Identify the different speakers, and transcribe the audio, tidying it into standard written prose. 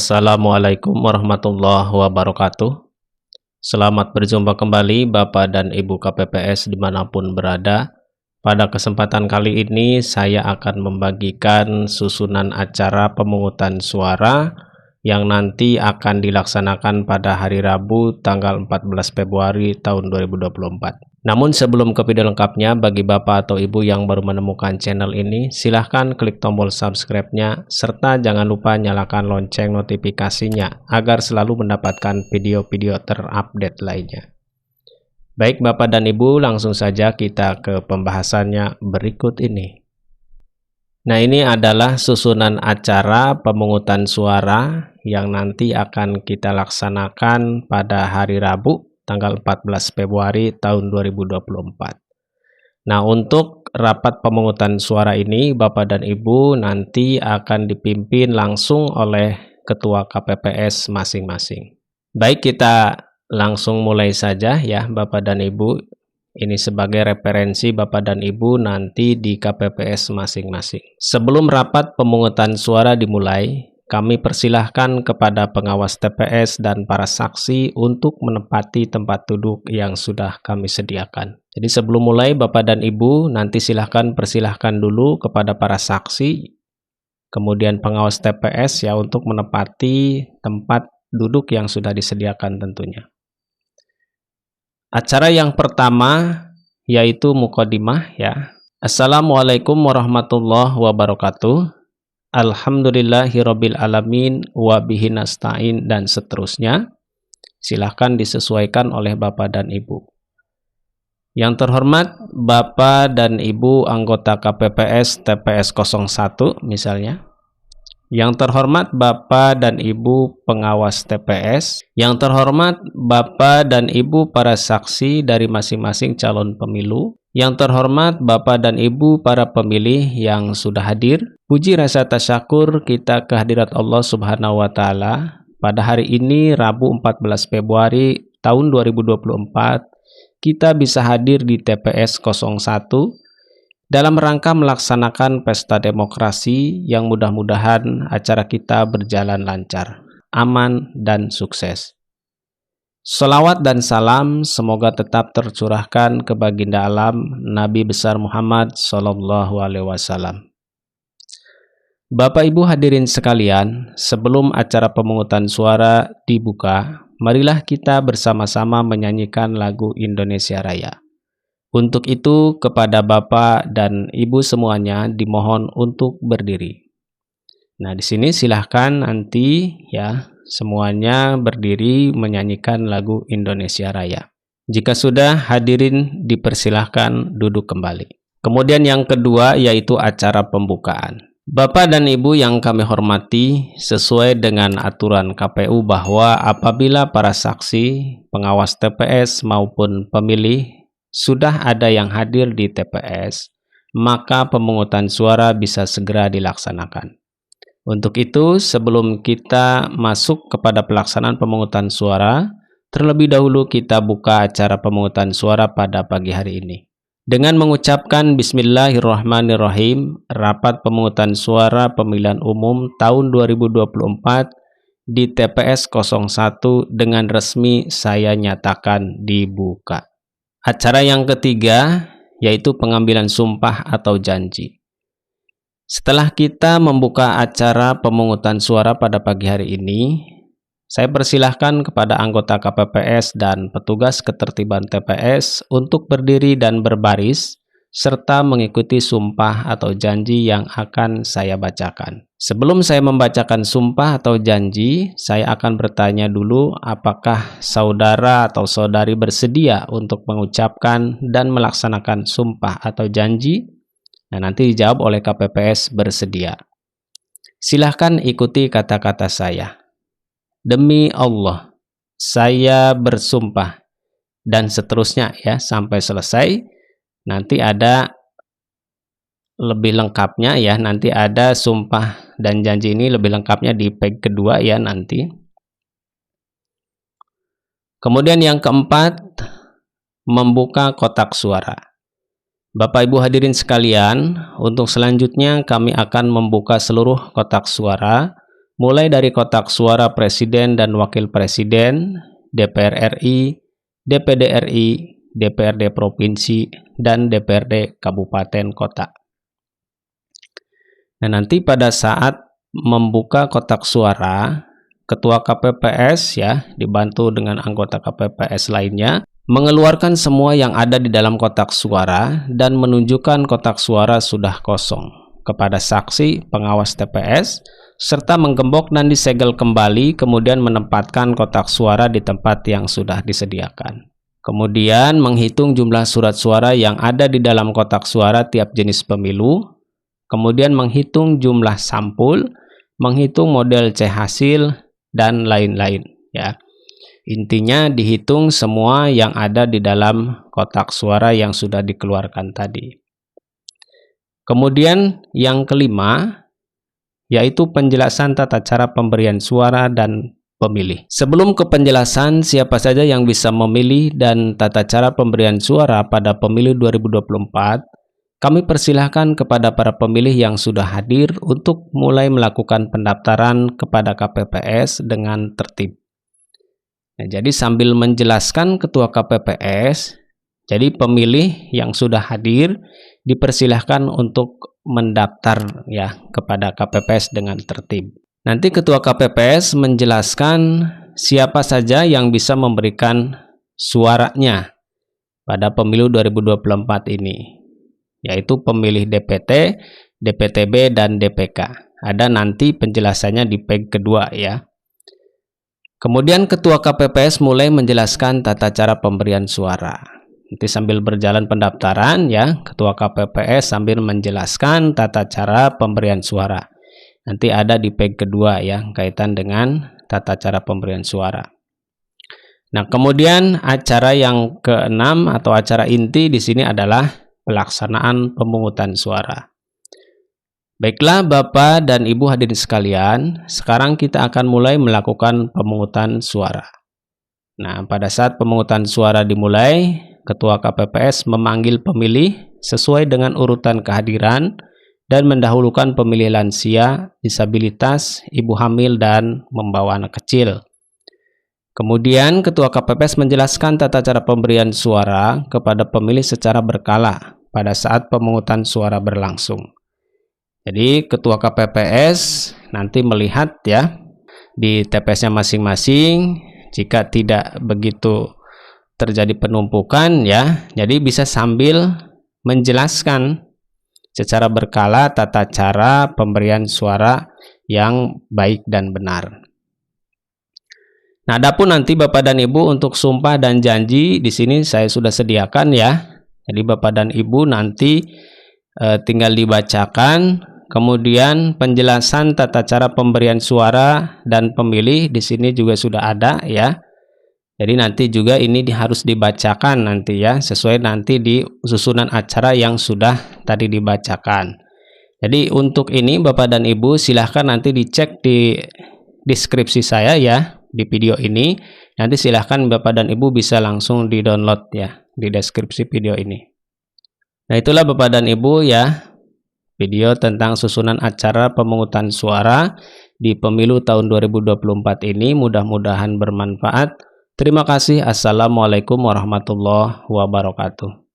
Speaker 1: Assalamualaikum warahmatullahi wabarakatuh. Selamat berjumpa kembali Bapak dan Ibu KPPS dimanapun berada. Pada kesempatan kali ini saya akan membagikan susunan acara pemungutan suara yang nanti akan dilaksanakan pada hari Rabu tanggal 14 Februari tahun 2024. Namun sebelum ke video lengkapnya, bagi Bapak atau Ibu yang baru menemukan channel ini, silahkan klik tombol subscribe-nya, serta jangan lupa nyalakan lonceng notifikasinya, agar selalu mendapatkan video-video terupdate lainnya. Baik Bapak dan Ibu, langsung saja kita ke pembahasannya berikut ini. Nah, ini adalah susunan acara pemungutan suara yang nanti akan kita laksanakan pada hari Rabu tanggal 14 Februari tahun 2024. Nah, untuk rapat pemungutan suara ini Bapak dan Ibu nanti akan dipimpin langsung oleh Ketua KPPS masing-masing. Baik, kita langsung mulai saja ya Bapak dan Ibu. Ini sebagai referensi Bapak dan Ibu nanti di KPPS masing-masing. Sebelum rapat pemungutan suara dimulai, kami persilahkan kepada pengawas TPS dan para saksi untuk menempati tempat duduk yang sudah kami sediakan. Jadi sebelum mulai Bapak dan Ibu nanti persilahkan dulu kepada para saksi, kemudian pengawas TPS ya untuk menempati tempat duduk yang sudah disediakan tentunya. Acara yang pertama yaitu muqaddimah ya. Assalamualaikum warahmatullahi wabarakatuh. Alhamdulillahirabbil alamin wa bihi nasta'in dan seterusnya. Silahkan disesuaikan oleh Bapak dan Ibu. Yang terhormat Bapak dan Ibu anggota KPPS TPS 01 misalnya. Yang terhormat Bapak dan Ibu pengawas TPS. Yang terhormat Bapak dan Ibu para saksi dari masing-masing calon pemilu. Yang terhormat Bapak dan Ibu para pemilih yang sudah hadir. Puji rasa tasyakur kita kehadirat Allah Subhanahu wa Ta'ala pada hari ini Rabu 14 Februari tahun 2024 kita bisa hadir di TPS 01 dalam rangka melaksanakan pesta demokrasi yang mudah-mudahan acara kita berjalan lancar, aman dan sukses. Salawat dan salam semoga tetap tercurahkan ke baginda alam Nabi besar Muhammad Sallallahu Alaihi Wasallam. Bapak Ibu hadirin sekalian, sebelum acara pemungutan suara dibuka, marilah kita bersama-sama menyanyikan lagu Indonesia Raya. Untuk itu kepada Bapak dan Ibu semuanya dimohon untuk berdiri. Nah, di sini silahkan nanti ya semuanya berdiri menyanyikan lagu Indonesia Raya. Jika sudah, hadirin dipersilahkan duduk kembali. Kemudian yang kedua yaitu acara pembukaan. Bapak dan Ibu yang kami hormati, sesuai dengan aturan KPU bahwa apabila para saksi, pengawas TPS maupun pemilih sudah ada yang hadir di TPS, maka pemungutan suara bisa segera dilaksanakan. Untuk itu, sebelum kita masuk kepada pelaksanaan pemungutan suara, terlebih dahulu kita buka acara pemungutan suara pada pagi hari ini. Dengan mengucapkan Bismillahirrahmanirrahim, rapat pemungutan suara pemilihan umum tahun 2024 di TPS 01 dengan resmi saya nyatakan dibuka. Acara yang ketiga yaitu pengambilan sumpah atau janji. Setelah kita membuka acara pemungutan suara pada pagi hari ini, saya persilahkan kepada anggota KPPS dan petugas ketertiban TPS untuk berdiri dan berbaris, serta mengikuti sumpah atau janji yang akan saya bacakan. Sebelum saya membacakan sumpah atau janji, saya akan bertanya dulu apakah saudara atau saudari bersedia untuk mengucapkan dan melaksanakan sumpah atau janji? Nah, nanti dijawab oleh KPPS bersedia. Silahkan ikuti kata-kata saya. Demi Allah, saya bersumpah. Dan seterusnya ya, sampai selesai. Nanti ada lebih lengkapnya ya, nanti ada sumpah dan janji ini lebih lengkapnya di page kedua ya nanti. Kemudian yang keempat, membuka kotak suara. Bapak Ibu hadirin sekalian, untuk selanjutnya kami akan membuka seluruh kotak suara mulai dari kotak suara presiden dan wakil presiden, DPR RI, DPD RI, DPRD provinsi, dan DPRD kabupaten kota. Nah, nanti pada saat membuka kotak suara, Ketua KPPS ya, dibantu dengan anggota KPPS lainnya, mengeluarkan semua yang ada di dalam kotak suara dan menunjukkan kotak suara sudah kosong kepada saksi, pengawas TPS, serta menggembok dan disegel kembali, kemudian menempatkan kotak suara di tempat yang sudah disediakan. Kemudian menghitung jumlah surat suara yang ada di dalam kotak suara tiap jenis pemilu, kemudian menghitung jumlah sampul, menghitung model C hasil, dan lain-lain ya. Intinya dihitung semua yang ada di dalam kotak suara yang sudah dikeluarkan tadi. Kemudian yang kelima yaitu penjelasan tata cara pemberian suara dan pemilih. Sebelum ke penjelasan siapa saja yang bisa memilih dan tata cara pemberian suara pada pemilu 2024, kami persilahkan kepada para pemilih yang sudah hadir untuk mulai melakukan pendaftaran kepada KPPS dengan tertib. Nah, jadi sambil menjelaskan Ketua KPPS, jadi pemilih yang sudah hadir dipersilahkan untuk mendaftar ya kepada KPPS dengan tertib. Nanti Ketua KPPS menjelaskan siapa saja yang bisa memberikan suaranya pada pemilu 2024 ini, yaitu pemilih DPT, DPTB, dan DPK. Ada nanti penjelasannya di page kedua ya. Kemudian Ketua KPPS mulai menjelaskan tata cara pemberian suara. Nanti sambil berjalan pendaftaran ya, Ketua KPPS sambil menjelaskan tata cara pemberian suara. Nanti ada di page kedua ya, kaitan dengan tata cara pemberian suara. Nah, kemudian acara yang keenam atau acara inti di sini adalah pelaksanaan pemungutan suara. Baiklah Bapak dan Ibu hadirin sekalian, sekarang kita akan mulai melakukan pemungutan suara. Nah, pada saat pemungutan suara dimulai, Ketua KPPS memanggil pemilih sesuai dengan urutan kehadiran dan mendahulukan pemilih lansia, disabilitas, ibu hamil, dan membawa anak kecil. Kemudian Ketua KPPS menjelaskan tata cara pemberian suara kepada pemilih secara berkala pada saat pemungutan suara berlangsung. Jadi Ketua KPPS nanti melihat ya di TPS-nya masing-masing, jika tidak begitu terjadi penumpukan ya, jadi bisa sambil menjelaskan secara berkala tata cara pemberian suara yang baik dan benar. Nah, adapun nanti Bapak dan Ibu untuk sumpah dan janji di sini saya sudah sediakan ya. Jadi Bapak dan Ibu nanti tinggal dibacakan, kemudian penjelasan tata cara pemberian suara dan pemilih di sini juga sudah ada ya. Jadi nanti juga ini harus dibacakan nanti ya, sesuai nanti di susunan acara yang sudah tadi dibacakan. Jadi untuk ini Bapak dan Ibu silahkan nanti dicek di deskripsi saya ya, di video ini. Nanti silahkan Bapak dan Ibu bisa langsung di-download ya, di deskripsi video ini. Nah, itulah Bapak dan Ibu ya, video tentang susunan acara pemungutan suara di pemilu tahun 2024 ini. Mudah-mudahan bermanfaat. Terima kasih. Assalamualaikum warahmatullahi wabarakatuh.